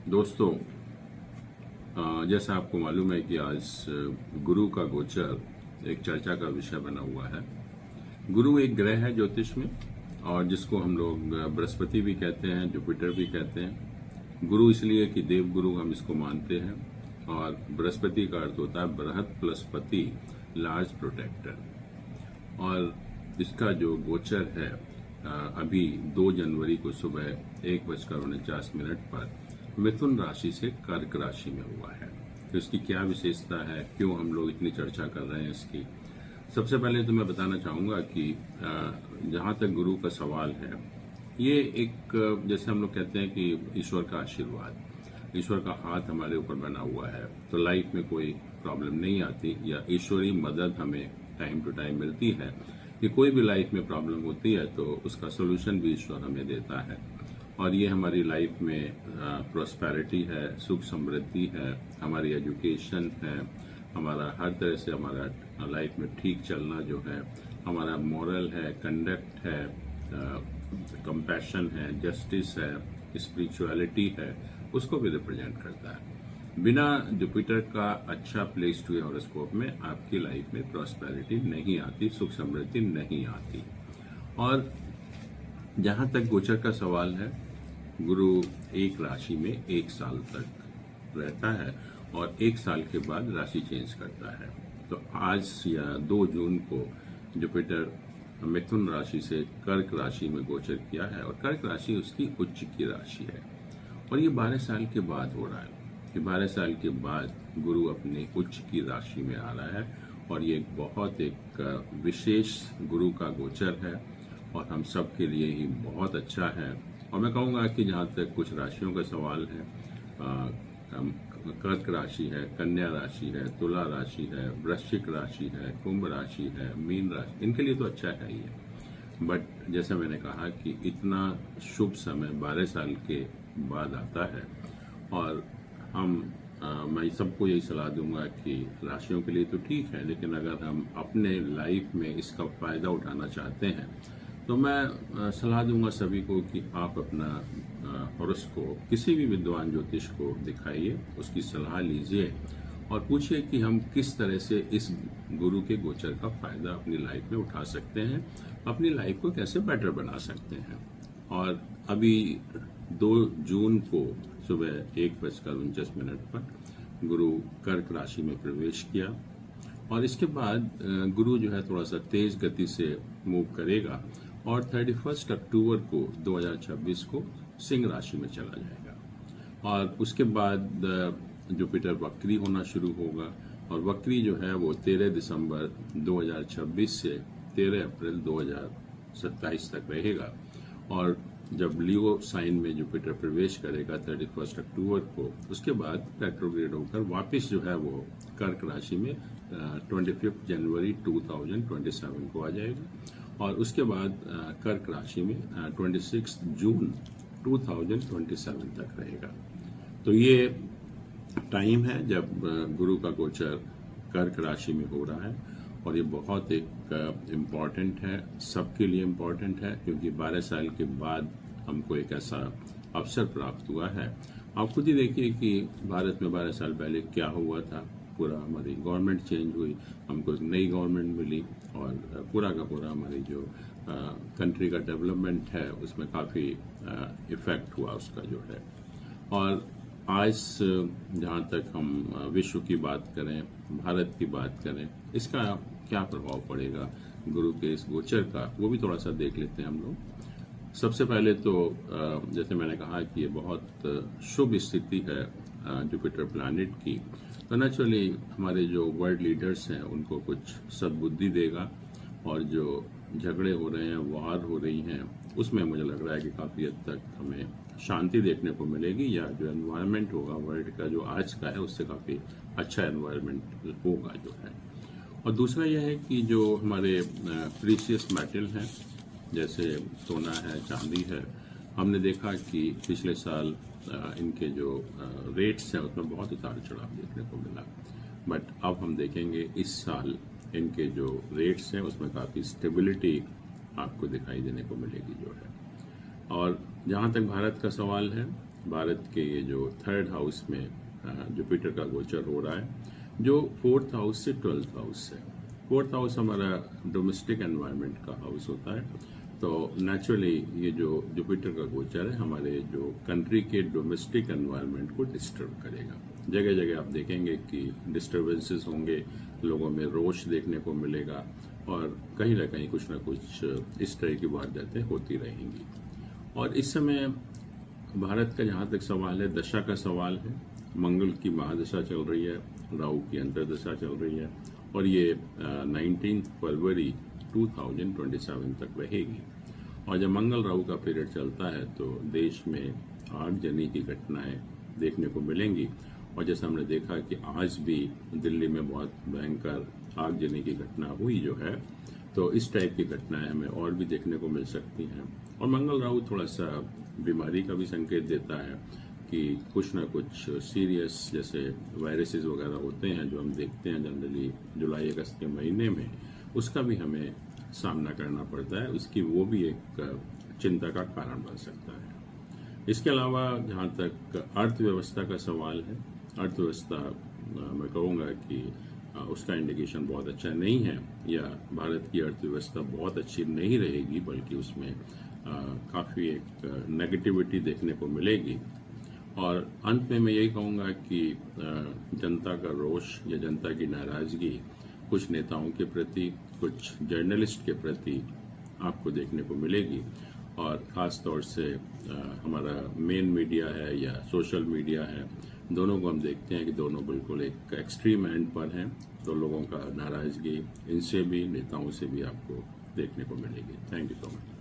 दोस्तों, जैसा आपको मालूम है कि आज गुरु का गोचर एक चर्चा का विषय बना हुआ है। गुरु एक ग्रह है ज्योतिष में, और जिसको हम लोग बृहस्पति भी कहते हैं, जुपिटर भी कहते हैं। गुरु इसलिए कि देव गुरु हम इसको मानते हैं, और बृहस्पति का अर्थ होता है बृहत प्लस पति, लार्ज प्रोटेक्टर। और इसका जो गोचर है अभी 2 जनवरी को सुबह 1:49 पर मिथुन राशि से कर्क राशि में हुआ है। तो इसकी क्या विशेषता है, क्यों हम लोग इतनी चर्चा कर रहे हैं इसकी। सबसे पहले तो मैं बताना चाहूंगा कि जहां तक गुरु का सवाल है, ये एक जैसे हम लोग कहते हैं कि ईश्वर का आशीर्वाद, ईश्वर का हाथ हमारे ऊपर बना हुआ है, तो लाइफ में कोई प्रॉब्लम नहीं आती, या ईश्वरीय मदद हमें टाइम टू टाइम मिलती है कि कोई भी लाइफ में प्रॉब्लम होती है तो उसका सोल्यूशन भी ईश्वर हमें देता है। और ये हमारी लाइफ में प्रोस्पेरिटी है, सुख समृद्धि है, हमारी एजुकेशन है, हमारा हर तरह से हमारा लाइफ में ठीक चलना जो है, हमारा मॉरल है, कंडक्ट है, कंपैशन है, जस्टिस है, स्पिरिचुअलिटी है, उसको भी रिप्रेजेंट करता है। बिना जुपिटर का अच्छा प्लेस टू हॉरोस्कोप में आपकी लाइफ में प्रॉस्पेरिटी नहीं आती, सुख समृद्धि नहीं आती। और जहां तक गोचर का सवाल है, गुरु एक राशि में 1 साल तक रहता है और 1 साल के बाद राशि चेंज करता है। तो आज या 2 जून को जुपिटर मिथुन राशि से कर्क राशि में गोचर किया है, और कर्क राशि उसकी उच्च की राशि है। और ये 12 साल के बाद हो रहा है कि 12 साल के बाद गुरु अपने उच्च की राशि में आ रहा है, और ये बहुत एक विशेष गुरु का गोचर है, और हम सब के लिए ही बहुत अच्छा है। और मैं कहूँगा कि जहाँ तक कुछ राशियों का सवाल है, कर्क राशि है, कन्या राशि है, तुला राशि है, वृश्चिक राशि है, कुंभ राशि है, मीन राशि, इनके लिए तो अच्छा है ही है। बट जैसा मैंने कहा कि इतना शुभ समय 12 साल के बाद आता है, और मैं सबको यही सलाह दूंगा कि राशियों के लिए तो ठीक है, लेकिन अगर हम अपने लाइफ में इसका फायदा उठाना चाहते हैं तो मैं सलाह दूंगा सभी को कि आप अपना हॉरोस्कोप किसी भी विद्वान ज्योतिष को दिखाइए, उसकी सलाह लीजिए और पूछिए कि हम किस तरह से इस गुरु के गोचर का फायदा अपनी लाइफ में उठा सकते हैं, अपनी लाइफ को कैसे बेटर बना सकते हैं। और अभी 2 जून को सुबह 1:49 पर गुरु कर्क राशि में प्रवेश किया, और इसके बाद गुरु जो है थोड़ा सा तेज गति से मूव करेगा, और 31 अक्टूबर को 2026 को सिंह राशि में चला जाएगा। और उसके बाद जुपिटर वक्री होना शुरू होगा, और वक्री जो है वो 13 दिसंबर 2026 से 13 अप्रैल 2027 तक रहेगा। और जब लियो साइन में जुपिटर प्रवेश करेगा 31 अक्टूबर को, उसके बाद रेट्रोग्रेड होकर वापस जो है वो कर्क राशि में 25 जनवरी 2027 को आ जाएगा, और उसके बाद कर्क राशि में 26 जून 2027 तक रहेगा। तो ये टाइम है जब गुरु का गोचर कर्क राशि में हो रहा है, और ये बहुत एक इम्पॉर्टेंट है, सबके लिए इम्पॉर्टेंट है, क्योंकि 12 साल के बाद हमको एक ऐसा अवसर प्राप्त हुआ है। आप खुद ही देखिए कि भारत में 12 साल पहले क्या हुआ था। पूरा हमारी गवर्नमेंट चेंज हुई, हमको एक नई गवर्नमेंट मिली, और पूरा का पूरा हमारी जो कंट्री का डेवलपमेंट है उसमें काफ़ी इफेक्ट हुआ उसका जो है। और आज जहाँ तक हम विश्व की बात करें, भारत की बात करें, इसका क्या प्रभाव पड़ेगा गुरु के इस गोचर का, वो भी थोड़ा सा देख लेते हैं हम लोग। सबसे पहले तो जैसे मैंने कहा कि ये बहुत शुभ स्थिति है जुपिटर प्लैनेट की, तो नेचुरली हमारे जो वर्ल्ड लीडर्स हैं उनको कुछ सद्बुद्धि देगा, और जो झगड़े हो रहे हैं, वार हो रही हैं, उसमें मुझे लग रहा है कि काफ़ी हद तक हमें शांति देखने को मिलेगी, या जो एनवायरनमेंट होगा वर्ल्ड का जो आज का है उससे काफ़ी अच्छा एनवायरनमेंट होगा जो है। और दूसरा यह है कि जो हमारे प्रीशियस मेटल हैं, जैसे सोना है, चांदी है, हमने देखा कि पिछले साल इनके जो रेट्स हैं उसमें बहुत उतार चढ़ाव देखने को मिला, बट अब हम देखेंगे इस साल इनके जो रेट्स हैं उसमें काफ़ी स्टेबिलिटी आपको दिखाई देने को मिलेगी जो है। और जहाँ तक भारत का सवाल है, भारत के ये जो 3rd हाउस में जुपिटर का गोचर हो रहा है, जो 4th हाउस से 12th हाउस है। 4th हाउस हमारा डोमेस्टिक एनवायरनमेंट का हाउस होता है, तो नेचुरली ये जो जुपिटर का गोचर है हमारे जो कंट्री के डोमेस्टिक एनवायरनमेंट को डिस्टर्ब करेगा। जगह जगह आप देखेंगे कि डिस्टर्बेंसेस होंगे, लोगों में रोष देखने को मिलेगा और कहीं ना कहीं कुछ ना कुछ इस तरह की वारदातें होती रहेंगी। और इस समय भारत का जहाँ तक सवाल है, दशा का सवाल है, मंगल की महादशा चल रही है, राहु की अंतर्दशा चल रही है और ये 19 फरवरी 2027 तक रहेगी। और जब मंगल राहु का पीरियड चलता है तो देश में आगजनी की घटनाएं देखने को मिलेंगी। और जैसे हमने देखा कि आज भी दिल्ली में बहुत भयंकर आगजनी की घटना हुई जो है, तो इस टाइप की घटनाएं हमें और भी देखने को मिल सकती हैं। और मंगल राहु थोड़ा सा बीमारी का भी संकेत देता है कि कुछ ना कुछ सीरियस जैसे वायरसेस वगैरह होते हैं जो हम देखते हैं जनरली जुलाई अगस्त के महीने में, उसका भी हमें सामना करना पड़ता है। उसकी वो भी एक चिंता का कारण बन सकता है। इसके अलावा जहाँ तक अर्थव्यवस्था का सवाल है, अर्थव्यवस्था मैं कहूँगा कि उसका इंडिकेशन बहुत अच्छा नहीं है, या भारत की अर्थव्यवस्था बहुत अच्छी नहीं रहेगी, बल्कि उसमें काफ़ी एक नेगेटिविटी देखने को मिलेगी। और अंत में मैं यही कहूँगा कि जनता का रोष या जनता की नाराज़गी कुछ नेताओं के प्रति, कुछ जर्नलिस्ट के प्रति आपको देखने को मिलेगी। और ख़ास तौर से हमारा मेन मीडिया है या सोशल मीडिया है, दोनों को हम देखते हैं कि दोनों बिल्कुल एक एक्सट्रीम एंड पर हैं। तो लोगों का नाराज़गी इनसे भी, नेताओं से भी आपको देखने को मिलेगी। Thank you so much.